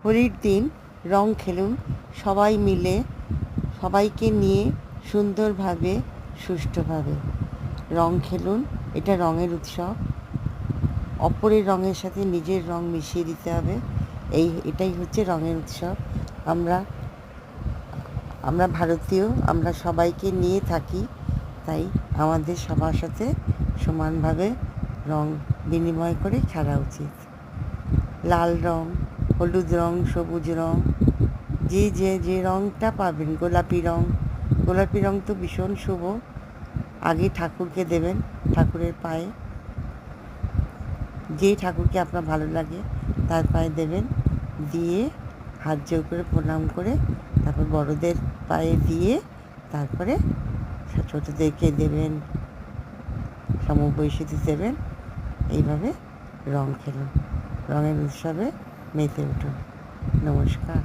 হোলির দিন রং খেলুন সবাই মিলে, সবাইকে নিয়ে সুন্দরভাবে সুষ্ঠুভাবে রং খেলুন। এটা রঙের উৎসব। অপরের রঙের সাথে নিজের রং মিশিয়ে দিতে হবে। এটাই হচ্ছে রঙের উৎসব। আমরা ভারতীয়, আমরা সবাইকে নিয়ে থাকি, তাই আমাদের সবার সাথে সমানভাবে রং বিনিময় করে খেলা উচিত। লাল রং, হলুদ রং, সবুজ রং, যে রংটা পাবেন, গোলাপি রং তো ভীষণ শুভ। আগে ঠাকুরকে দেবেন, ঠাকুরের পায়ে, যেই ঠাকুরকে আপনার ভালো লাগে তার পায়ে দেবেন, দিয়ে হাত জোড় করে প্রণাম করে তারপর বড়দের পায়ে দিয়ে তারপরে ছোটোদেরকে দেবেন, সমবয়সীদের দেবেন। এইভাবে রং খেলুন, রঙের উৎসবে মেতে উঠুন। নমস্কার।